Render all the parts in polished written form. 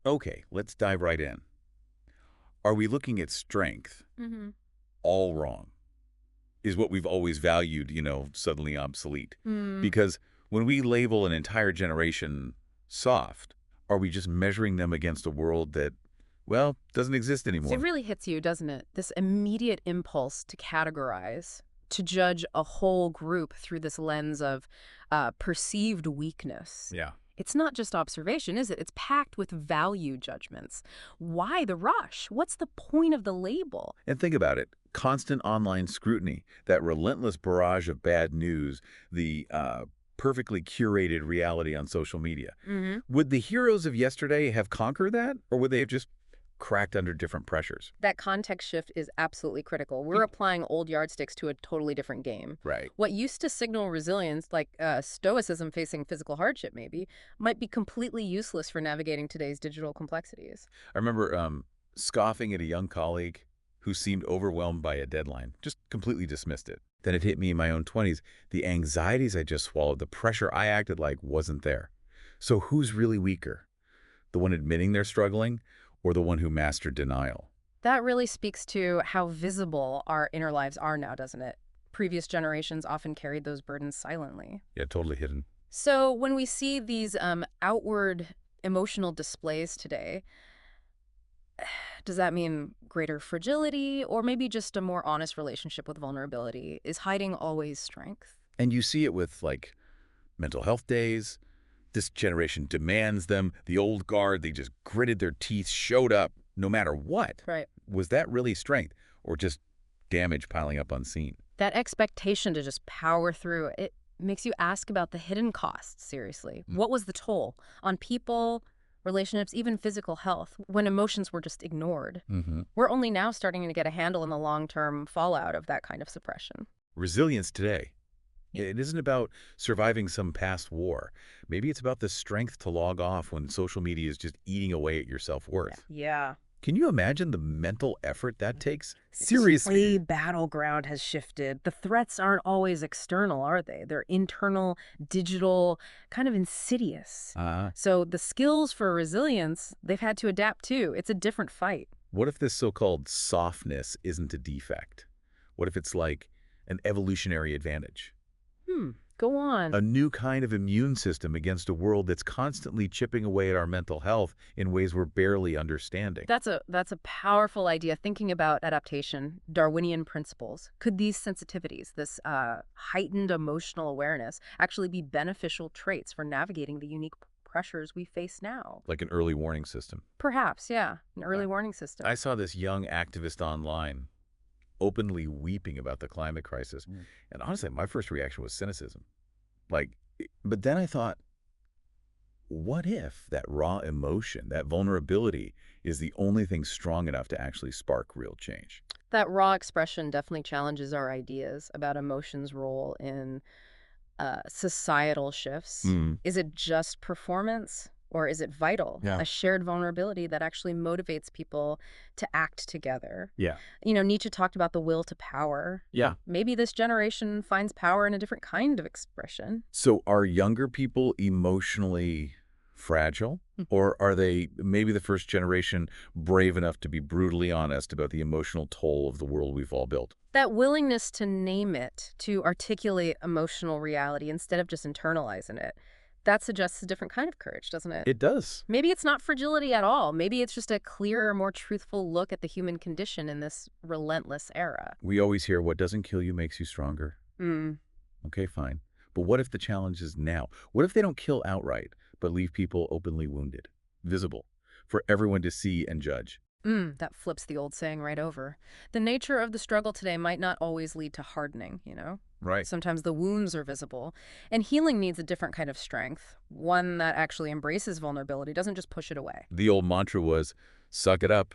Okay, let's dive right in. Are we looking at strength Mm-hmm. all wrong? Is what we've always valued, suddenly obsolete? Mm. Because when we label an entire generation soft, are we just measuring them against a world that, well, doesn't exist It anymore? really hits you, doesn't it? This immediate impulse to categorize, to judge a whole group through this lens of perceived weakness. Yeah. It's not just observation, is it? It's packed with value judgments. Why the rush? What's the point of the label? And think about it. Constant online scrutiny, that relentless barrage of bad news, the perfectly curated reality on social media. Hmm. Would the heroes of yesterday have conquered that, or would they have just cracked under different pressures? That context shift is absolutely critical. We're applying old yardsticks to a totally different game. Right. What used to signal resilience, like stoicism facing physical hardship maybe, might be completely useless for navigating today's digital complexities. I remember scoffing at a young colleague who seemed overwhelmed by a deadline, just completely dismissed it. Then it hit me in my own 20s. The anxieties I just swallowed, the pressure I acted like wasn't there. So who's really weaker? The one admitting they're struggling or the one who mastered denial? That really speaks to how visible our inner lives are now, doesn't it? Previous generations often carried those burdens silently. Yeah, totally hidden. So when we see these outward emotional displays today, does that mean greater fragility or maybe just a more honest relationship with vulnerability? Is hiding always strength? And you see it with, like, mental health days. This generation demands them. The old guard, they just gritted their teeth, showed up no matter what. Right. Was that really strength or just damage piling up unseen? That expectation to just power through, it makes you ask about the hidden costs, seriously. Mm. What was the toll on people, relationships, even physical health when emotions were just ignored? Mm-hmm. We're only now starting to get a handle on the long-term fallout of that kind of suppression. Resilience today. Yeah. It isn't about surviving some past war. Maybe it's about the strength to log off when social media is just eating away at your self-worth. Yeah. Can you imagine the mental effort that takes? The Seriously. battleground has shifted. The threats aren't always external, are they? They're internal, digital, kind of insidious. So the skills for resilience, they've had to adapt too. It's a different fight. What if this so-called softness isn't a defect? What if it's like an evolutionary advantage? Go on. A new kind of immune system against a world that's constantly chipping away at our mental health in ways we're barely understanding. That's a powerful idea. Thinking about adaptation, Darwinian principles. Could these sensitivities, this heightened emotional awareness, actually be beneficial traits for navigating the unique pressures we face now? Like an early warning system. Perhaps, yeah, an early warning system. I saw this young activist online openly weeping about the climate crisis. And honestly, my first reaction was cynicism. But then I thought, what if that raw emotion, that vulnerability, is the only thing strong enough to actually spark real change? That raw expression definitely challenges our ideas about emotions' role in societal shifts. Mm. Is it just performance or is it vital? Yeah. A shared vulnerability that actually motivates people to act together. Yeah. Nietzsche talked about the will to power. Yeah. Maybe this generation finds power in a different kind of expression. So are younger people emotionally fragile? Or are they maybe the first generation brave enough to be brutally honest about the emotional toll of the world we've all built? That willingness to name it, to articulate emotional reality instead of just internalizing it, that suggests a different kind of courage, doesn't it? It does. Maybe it's not fragility at all. Maybe it's just a clearer, more truthful look at the human condition in this relentless era. We always hear what doesn't kill you makes you stronger. Mm. Okay, fine. But what if the challenge is now? What if they don't kill outright, but leave people openly wounded, visible, for everyone to see and judge? That flips the old saying right over. The nature of the struggle today might not always lead to hardening, you know? Right. Sometimes the wounds are visible, and healing needs a different kind of strength, one that actually embraces vulnerability, doesn't just push it away. The old mantra was, suck it up,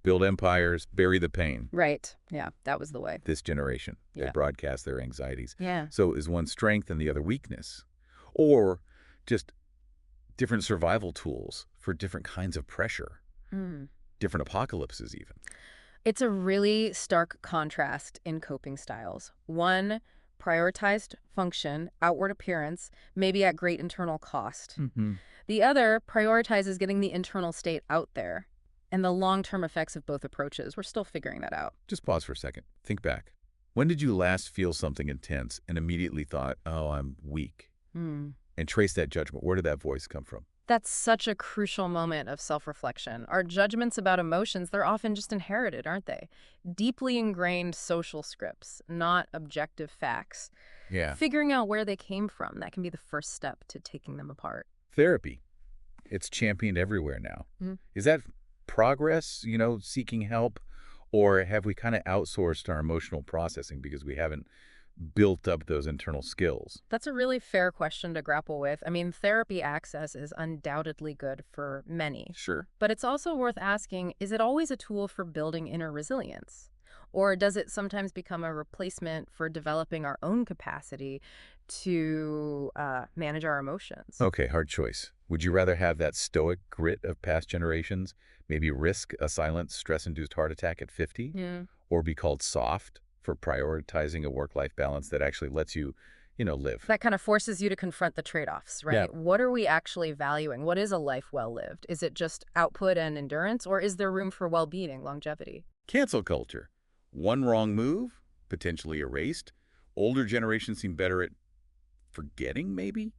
build empires, bury the pain. Right. Yeah, that was the way. This generation, they Yeah. broadcast their anxieties. Yeah. So is one strength and the other weakness? Or just different survival tools for different kinds of pressure, Mm. different apocalypses even? It's a really stark contrast in coping styles. One prioritized function, outward appearance, maybe at great internal cost. Hmm. The other prioritizes getting the internal state out there. And the long-term effects of both approaches, we're still figuring that out. Just pause for a second. Think back. When did you last feel something intense and immediately thought, oh, I'm weak? Hmm. And trace that judgment. Where did that voice come from? That's such a crucial moment of self-reflection. Our judgments about emotions, they're often just inherited, aren't they? Deeply ingrained social scripts, not objective facts. Yeah. Figuring out where they came from, that can be the first step to taking them apart. Therapy. It's championed everywhere now. Mhm. Is that progress, seeking help? Or have we kind of outsourced our emotional processing because we haven't built up those internal skills? That's a really fair question to grapple with. I mean, therapy access is undoubtedly good for many, Sure. but it's also worth asking, is it always a tool for building inner resilience? Or does it sometimes become a replacement for developing our own capacity to manage our emotions? Okay, hard choice. Would you rather have that stoic grit of past generations, maybe risk a silent stress-induced heart attack at 50, Yeah. or be called soft for prioritizing a work-life balance that actually lets you, live? That kind of forces you to confront the trade-offs, Yeah. right? What are we actually valuing? What is a life well lived? Is it just output and endurance, or is there room for well-being, longevity? Cancel culture. One wrong move, potentially erased. Older generations seem better at forgetting, maybe?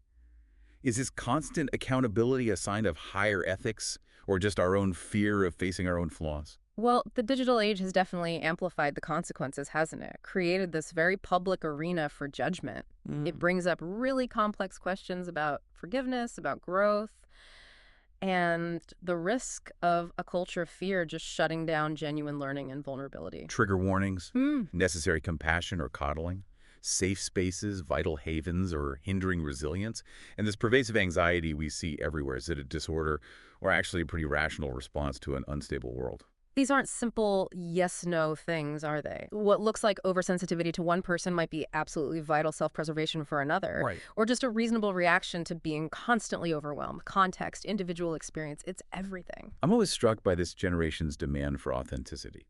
Is this constant accountability a sign of higher ethics or just our own fear of facing our own flaws? Well, the digital age has definitely amplified the consequences, hasn't it? Created this very public arena for judgment. It brings up really complex questions about forgiveness, about growth, and the risk of a culture of fear just shutting down genuine learning and vulnerability. Trigger warnings, Hmm. necessary compassion or coddling, safe spaces, vital havens, or hindering resilience. And this pervasive anxiety we see everywhere, is it a disorder or actually a pretty rational response to an unstable world? These aren't simple yes-no things, are they? What looks like oversensitivity to one person might be absolutely vital self-preservation for another, Right. or just a reasonable reaction to being constantly overwhelmed. Context, individual experience, it's everything. I'm always struck by this generation's demand for authenticity.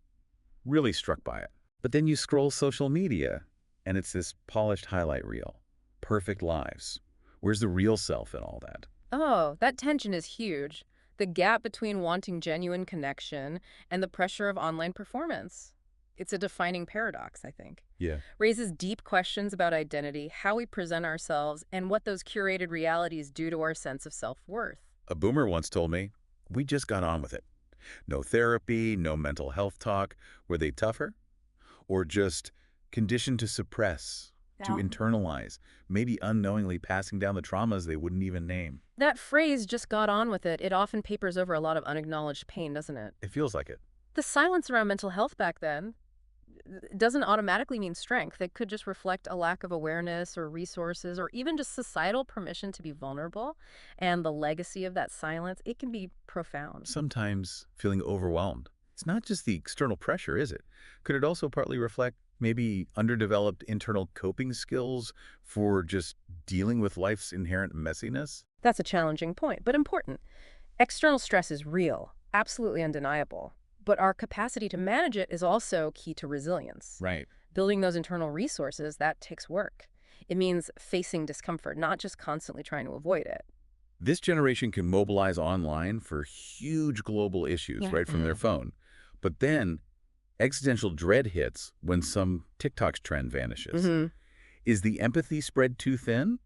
Really struck by it. But then you scroll social media, and it's this polished highlight reel. Perfect lives. Where's the real self in all that? Oh, that tension is huge. The gap between wanting genuine connection and the pressure of online performance. It's a defining paradox, I think. Yeah. Raises deep questions about identity, how we present ourselves, and what those curated realities do to our sense of self-worth. A boomer once told me, we just got on with it. No therapy, no mental health talk. Were they tougher? Or just conditioned to suppress, to Yeah. internalize, maybe unknowingly passing down the traumas they wouldn't even name? That phrase, just got on with it, it often papers over a lot of unacknowledged pain, doesn't it? It feels like it. The silence around mental health back then doesn't automatically mean strength. It could just reflect a lack of awareness or resources or even just societal permission to be vulnerable. And the legacy of that silence, it can be profound. Sometimes feeling overwhelmed. It's not just the external pressure, is it? Could it also partly reflect maybe underdeveloped internal coping skills for just dealing with life's inherent messiness? That's a challenging point, but important. External stress is real, absolutely undeniable. But our capacity to manage it is also key to resilience. Right. Building those internal resources, that takes work. It means facing discomfort, not just constantly trying to avoid it. This generation can mobilize online for huge global issues Yeah. right from their phone. But then existential dread hits when some TikTok's trend vanishes. Is the empathy spread too thin?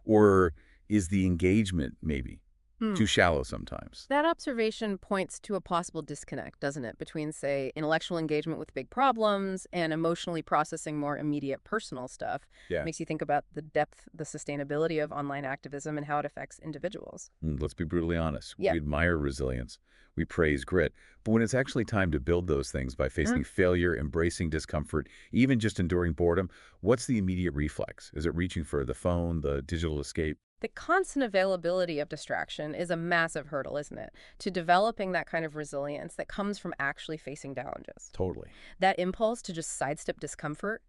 Or is the engagement maybe Hmm. too shallow sometimes? That observation points to a possible disconnect, doesn't it, between, say, intellectual engagement with big problems and emotionally processing more immediate personal stuff. Yeah. Makes you think about the depth, the sustainability of online activism and how it affects individuals. Let's be brutally honest. Yeah. We admire resilience. We praise grit. But when it's actually time to build those things by facing failure, embracing discomfort, even just enduring boredom, what's the immediate reflex? Is it reaching for the phone, the digital escape? The constant availability of distraction is a massive hurdle, isn't it, to developing that kind of resilience that comes from actually facing challenges. Totally. That impulse to just sidestep discomfort,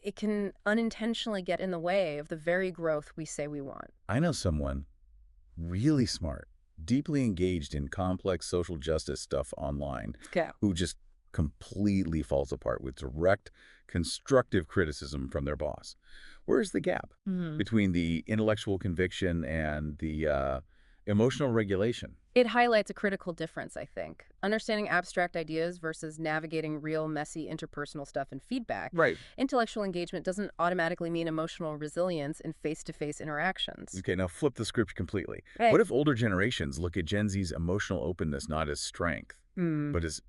it can unintentionally get in the way of the very growth we say we want. I know someone really smart, deeply engaged in complex social justice stuff online, Yeah. who just completely falls apart with direct, constructive criticism from their boss. Where's the gap Mhm. between the intellectual conviction and the emotional regulation? It highlights a critical difference, I think. Understanding abstract ideas versus navigating real, messy interpersonal stuff and feedback. Right. Intellectual engagement doesn't automatically mean emotional resilience in face-to-face interactions. Okay, now flip the script completely. Right. What if older generations look at Gen Z's emotional openness not as strength, Hmm. but as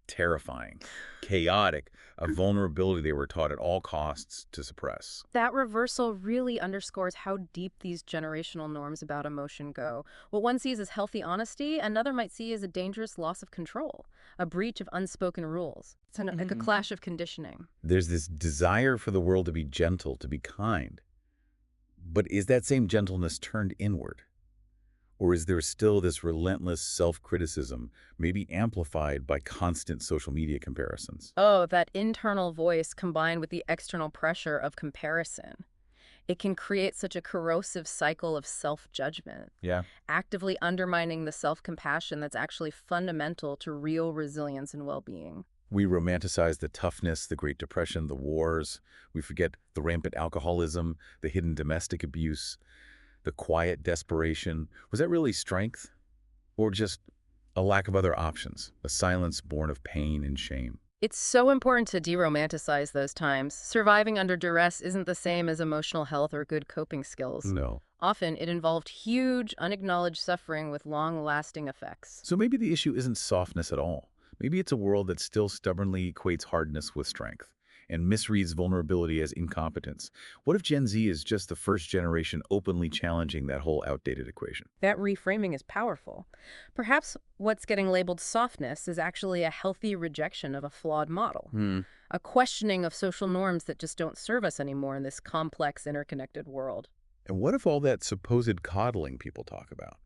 terrifying, chaotic, a vulnerability they were taught at all costs to suppress? That reversal really underscores how deep these generational norms about emotion go. What one sees as healthy honesty, another might see as a dangerous loss of control, a breach of unspoken rules. It's like a clash of conditioning. There's this desire for the world to be gentle, to be kind. But is that same gentleness turned inward? Or is there still this relentless self-criticism, maybe amplified by constant social media comparisons? Oh, that internal voice combined with the external pressure of comparison. It can create such a corrosive cycle of self-judgment, Yeah. actively undermining the self-compassion that's actually fundamental to real resilience and well-being. We romanticize the toughness, the Great Depression, the wars. We forget the rampant alcoholism, the hidden domestic abuse, the quiet desperation. Was that really strength? Or just a lack of other options, a silence born of pain and shame? It's so important to de-romanticize those times. Surviving under duress isn't the same as emotional health or good coping skills. No. Often, it involved huge, unacknowledged suffering with long-lasting effects. So maybe the issue isn't softness at all. Maybe it's a world that still stubbornly equates hardness with strength and misreads vulnerability as incompetence. What if Gen Z is just the first generation openly challenging that whole outdated equation? That reframing is powerful. Perhaps what's getting labeled softness is actually a healthy rejection of a flawed model, a questioning of social norms that just don't serve us anymore in this complex, interconnected world. And what if all that supposed coddling people talk about?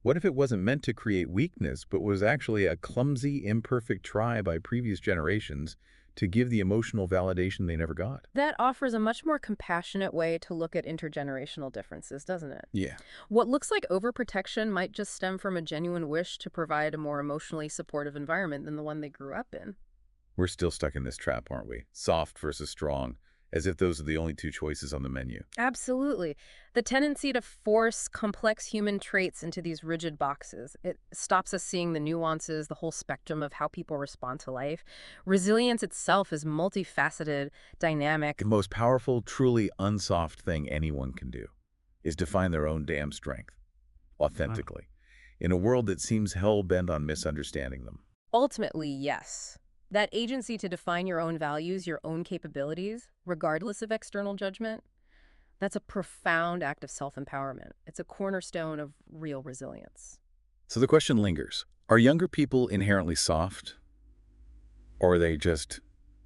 What if it wasn't meant to create weakness, but was actually a clumsy, imperfect try by previous generations to give the emotional validation they never got? That offers a much more compassionate way to look at intergenerational differences, doesn't it? Yeah. What looks like overprotection might just stem from a genuine wish to provide a more emotionally supportive environment than the one they grew up in. We're still stuck in this trap, aren't we? Soft versus strong, as if those are the only two choices on the menu. Absolutely. The tendency to force complex human traits into these rigid boxes, it stops us seeing the nuances, the whole spectrum of how people respond to life. Resilience itself is multifaceted, dynamic. The most powerful, truly unsoft thing anyone can do is define their own damn strength, authentically, in a world that seems hell-bent on misunderstanding them. Ultimately, yes. That agency to define your own values, your own capabilities, regardless of external judgment, that's a profound act of self-empowerment. It's a cornerstone of real resilience. So the question lingers. Are younger people inherently soft? Or are they just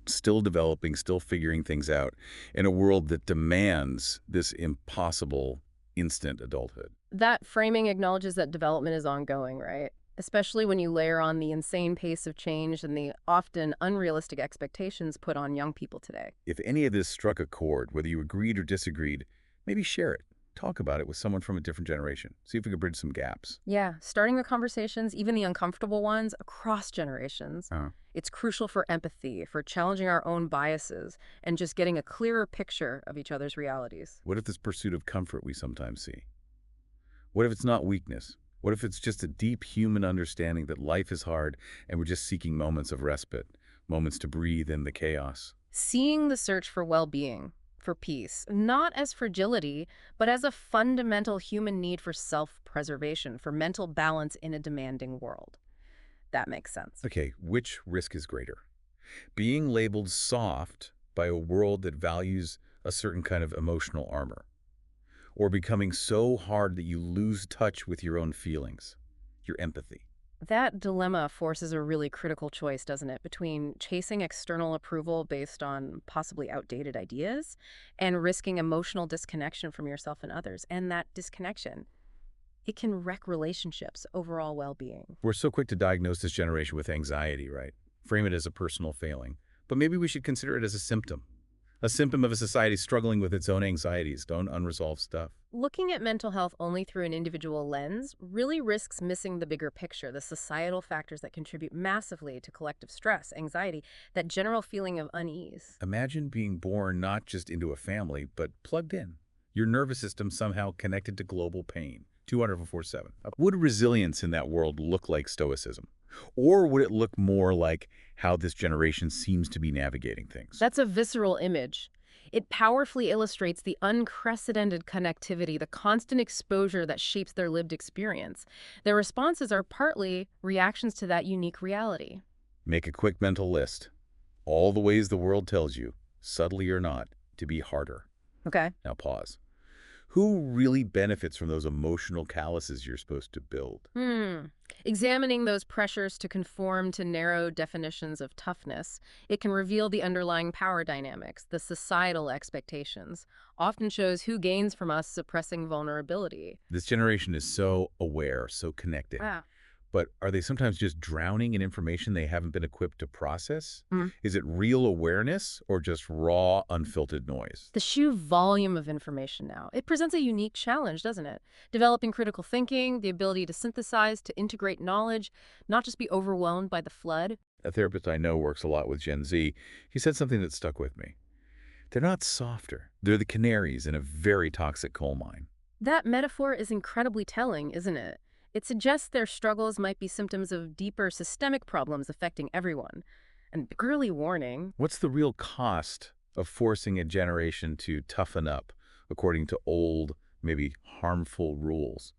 still developing, still figuring things out in a world that demands this impossible instant adulthood? That framing acknowledges that development is ongoing, right? Especially when you layer on the insane pace of change and the often unrealistic expectations put on young people today. If any of this struck a chord, whether you agreed or disagreed, maybe share it. Talk about it with someone from a different generation. See if we can bridge some gaps. Yeah, starting the conversations, even the uncomfortable ones, across generations. Uh, It's crucial for empathy, for challenging our own biases, and just getting a clearer picture of each other's realities. what if this pursuit of comfort we sometimes see? What if it's not weakness? What if it's just a deep human understanding that life is hard and we're just seeking moments of respite, moments to breathe in the chaos? Seeing the search for well-being, for peace, not as fragility, but as a fundamental human need for self-preservation, for mental balance in a demanding world. That makes sense. Okay, which risk is greater? Being labeled soft by a world that values a certain kind of emotional armor, or becoming so hard that you lose touch with your own feelings, your empathy? That dilemma forces a really critical choice, doesn't it, between chasing external approval based on possibly outdated ideas and risking emotional disconnection from yourself and others. And that disconnection, it can wreck relationships, overall well-being. We're so quick to diagnose this generation with anxiety, right? Frame it as a personal failing. But maybe we should consider it as a symptom, A symptom of a society struggling with its own anxieties, own unresolved stuff. Looking at mental health only through an individual lens really risks missing the bigger picture, the societal factors that contribute massively to collective stress, anxiety, that general feeling of unease. Imagine being born not just into a family, but plugged in. Your nervous system somehow connected to global pain, 204/7. Would resilience in that world look like stoicism? Or would it look more like how this generation seems to be navigating things? That's a visceral image. It powerfully illustrates the unprecedented connectivity, the constant exposure that shapes their lived experience. Their responses are partly reactions to that unique reality. Make a quick mental list. All the ways the world tells you, subtly or not, to be harder. Okay. Now pause. Who really benefits from those emotional calluses you're supposed to build? Examining those pressures to conform to narrow definitions of toughness, it can reveal the underlying power dynamics, the societal expectations, often shows who gains from us suppressing vulnerability. This generation is so aware, so connected. Wow. But are they sometimes just drowning in information they haven't been equipped to process? Mm. Is it real awareness or just raw, unfiltered noise? The sheer volume of information now, it presents a unique challenge, doesn't it? Developing critical thinking, the ability to synthesize, to integrate knowledge, not just be overwhelmed by the flood. A therapist I know works a lot with Gen Z. He said something that stuck with me. They're not softer. They're the canaries in a very toxic coal mine. That metaphor is incredibly telling, isn't it? It suggests their struggles might be symptoms of deeper systemic problems affecting everyone. An early warning. What's the real cost of forcing a generation to toughen up according to old, maybe harmful rules?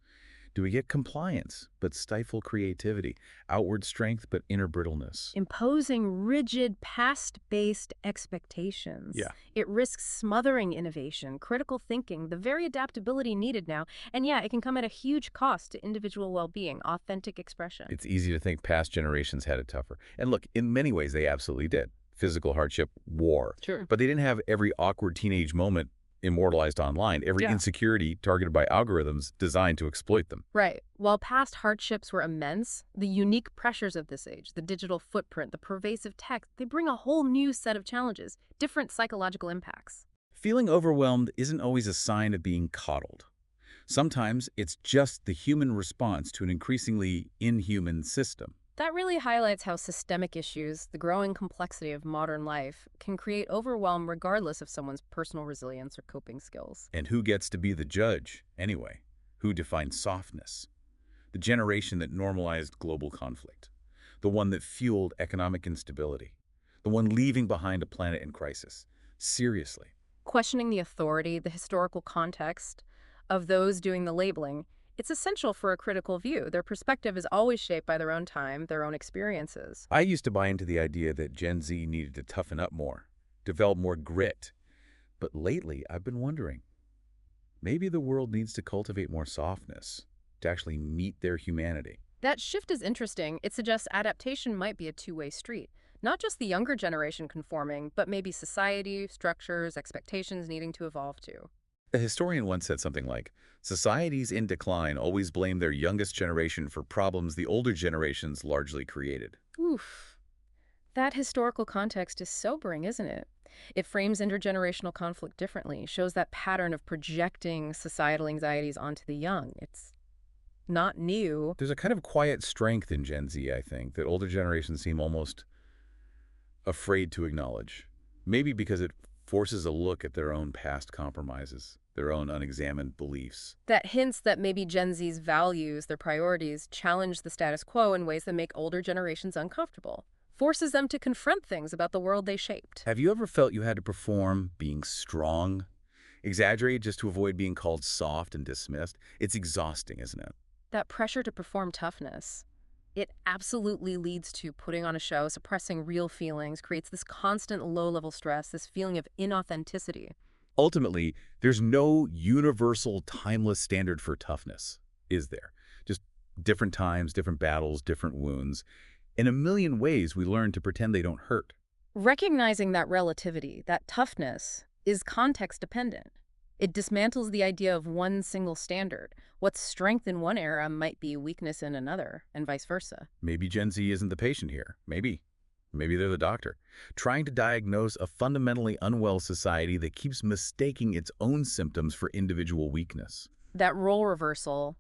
Do we get compliance but stifle creativity, outward strength but inner brittleness? Imposing rigid, past-based expectations. Yeah. It risks smothering innovation, critical thinking, the very adaptability needed now. And yeah, it can come at a huge cost to individual well-being, authentic expression. It's easy to think past generations had it tougher. And look, in many ways they absolutely did. Physical hardship, war. Sure. But they didn't have every awkward teenage moment immortalized online, every Yeah. insecurity targeted by algorithms designed to exploit them. Right. While past hardships were immense, the unique pressures of this age, the digital footprint, the pervasive tech, they bring a whole new set of challenges, different psychological impacts. Feeling overwhelmed isn't always a sign of being coddled. Sometimes it's just the human response to an increasingly inhuman system. That really highlights how systemic issues, the growing complexity of modern life, can create overwhelm regardless of someone's personal resilience or coping skills. And who gets to be the judge, anyway? Who defines softness? The generation that normalized global conflict. The one that fueled economic instability. The one leaving behind a planet in crisis. Seriously. Questioning the authority, the historical context of those doing the labeling, it's essential for a critical view. Their perspective is always shaped by their own time, their own experiences. I used to buy into the idea that Gen Z needed to toughen up more, develop more grit. But lately, I've been wondering, maybe the world needs to cultivate more softness to actually meet their humanity. That shift is interesting. It suggests adaptation might be a two-way street. Not just the younger generation conforming, but maybe society, structures, expectations needing to evolve too. A historian once said something like, societies in decline always blame their youngest generation for problems the older generations largely created. Oof. That historical context is sobering, isn't it? It frames intergenerational conflict differently, shows that pattern of projecting societal anxieties onto the young. It's not new. There's a kind of quiet strength in Gen Z, I think, that older generations seem almost afraid to acknowledge. Maybe because it forces a look at their own past compromises, their own unexamined beliefs. That hints that maybe Gen Z's values, their priorities, challenge the status quo in ways that make older generations uncomfortable. Forces them to confront things about the world they shaped. Have you ever felt you had to perform being strong, exaggerate just to avoid being called soft and dismissed? It's exhausting, isn't it? That pressure to perform toughness, it absolutely leads to putting on a show, suppressing real feelings, creates this constant low-level stress, this feeling of inauthenticity. Ultimately, there's no universal, timeless standard for toughness, is there? Just different times, different battles, different wounds. In a million ways, we learn to pretend they don't hurt. Recognizing that relativity, that toughness, is context-dependent. It dismantles the idea of one single standard. What's strength in one era might be weakness in another, and vice versa. Maybe Gen Z isn't the patient here. Maybe. Maybe they're the doctor, trying to diagnose a fundamentally unwell society that keeps mistaking its own symptoms for individual weakness. That role reversal,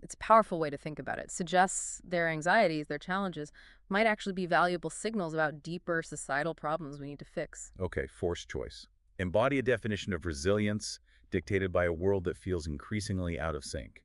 it's a powerful way to think about it, suggests their anxieties, their challenges, might actually be valuable signals about deeper societal problems we need to fix. Okay, forced choice. Embody a definition of resilience dictated by a world that feels increasingly out of sync.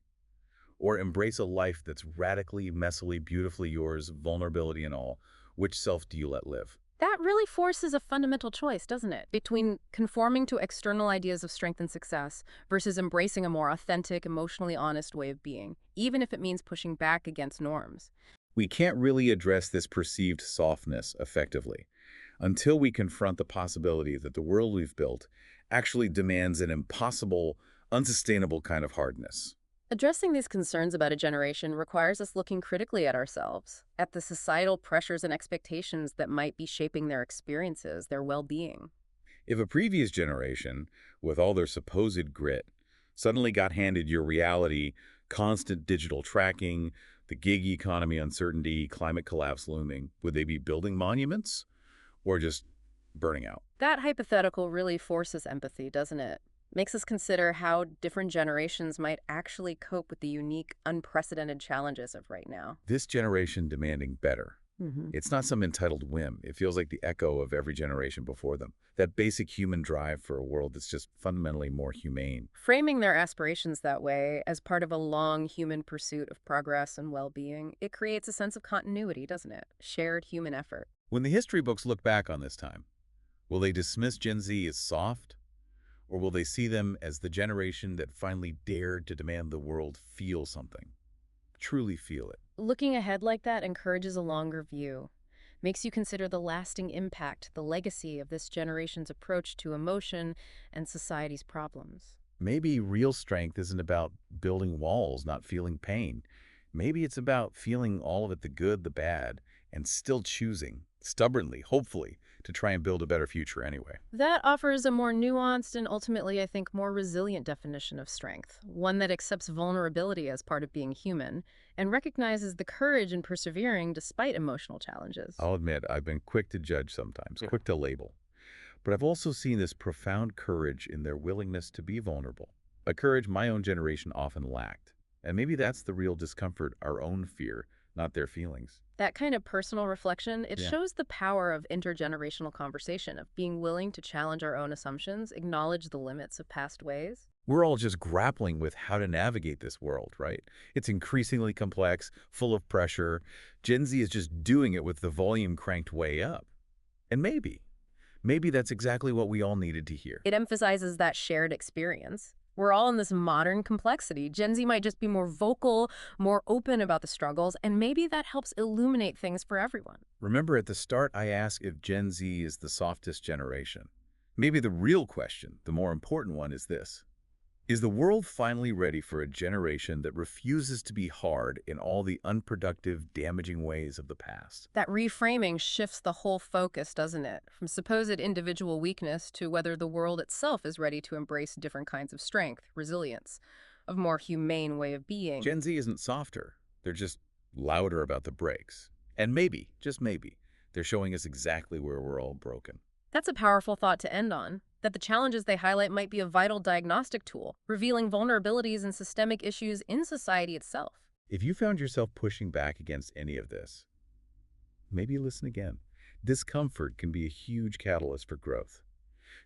Or embrace a life that's radically, messily, beautifully yours, vulnerability and all. Which self do you let live? That really forces a fundamental choice, doesn't it? Between conforming to external ideas of strength and success versus embracing a more authentic, emotionally honest way of being, even if it means pushing back against norms. We can't really address this perceived softness effectively until we confront the possibility that the world we've built actually demands an impossible, unsustainable kind of hardness. Addressing these concerns about a generation requires us looking critically at ourselves, at the societal pressures and expectations that might be shaping their experiences, their well-being. If a previous generation, with all their supposed grit, suddenly got handed your reality, constant digital tracking, the gig economy uncertainty, climate collapse looming, would they be building monuments or just burning out? That hypothetical really forces empathy, doesn't it? Makes us consider how different generations might actually cope with the unique, unprecedented challenges of right now. This generation demanding better. Hmm. It's not some entitled whim. It feels like the echo of every generation before them. That basic human drive for a world that's just fundamentally more humane. Framing their aspirations that way, as part of a long human pursuit of progress and well-being, it creates a sense of continuity, doesn't it? Shared human effort. When the history books look back on this time, will they dismiss Gen Z as soft? Or will they see them as the generation that finally dared to demand the world feel something? Truly feel it. Looking ahead like that encourages a longer view, makes you consider the lasting impact, the legacy of this generation's approach to emotion and society's problems. Maybe real strength isn't about building walls, not feeling pain. Maybe it's about feeling all of it, the good, the bad, and still choosing, stubbornly, hopefully, to try and build a better future anyway. That offers a more nuanced and ultimately, I think, more resilient definition of strength, one that accepts vulnerability as part of being human and recognizes the courage in persevering despite emotional challenges. I'll admit, I've been quick to judge sometimes, quick to label. But I've also seen this profound courage in their willingness to be vulnerable, a courage my own generation often lacked. And maybe that's the real discomfort, our own fear, not their feelings. That kind of personal reflection, it Yeah. shows the power of intergenerational conversation, of being willing to challenge our own assumptions, acknowledge the limits of past ways. We're all just grappling with how to navigate this world, right? It's increasingly complex, full of pressure. Gen Z is just doing it with the volume cranked way up. And maybe that's exactly what we all needed to hear. It emphasizes that shared experience. We're all in this modern complexity. Gen Z might just be more vocal, more open about the struggles, and maybe that helps illuminate things for everyone. Remember at the start I asked if Gen Z is the softest generation. Maybe the real question, the more important one, is this. Is the world finally ready for a generation that refuses to be hard in all the unproductive, damaging ways of the past? That reframing shifts the whole focus, doesn't it? From supposed individual weakness to whether the world itself is ready to embrace different kinds of strength, resilience, a more humane way of being. Gen Z isn't softer. They're just louder about the breaks. And maybe, just maybe, they're showing us exactly where we're all broken. That's a powerful thought to end on, that the challenges they highlight might be a vital diagnostic tool, revealing vulnerabilities and systemic issues in society itself. If you found yourself pushing back against any of this, maybe listen again. Discomfort can be a huge catalyst for growth.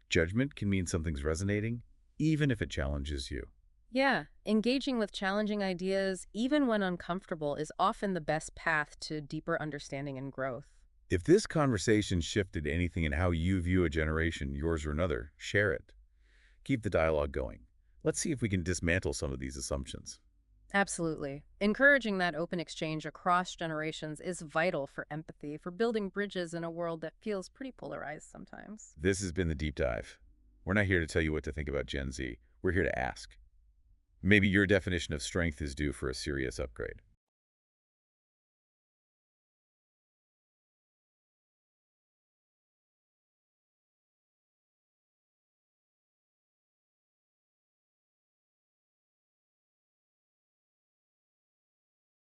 Judgment can mean something's resonating, even if it challenges you. Yeah, engaging with challenging ideas, even when uncomfortable, is often the best path to deeper understanding and growth. If this conversation shifted anything in how you view a generation, yours or another, share it. Keep the dialogue going. Let's see if we can dismantle some of these assumptions. Absolutely. Encouraging that open exchange across generations is vital for empathy, for building bridges in a world that feels pretty polarized sometimes. This has been the deep dive. We're not here to tell you what to think about Gen Z. We're here to ask. Maybe your definition of strength is due for a serious upgrade.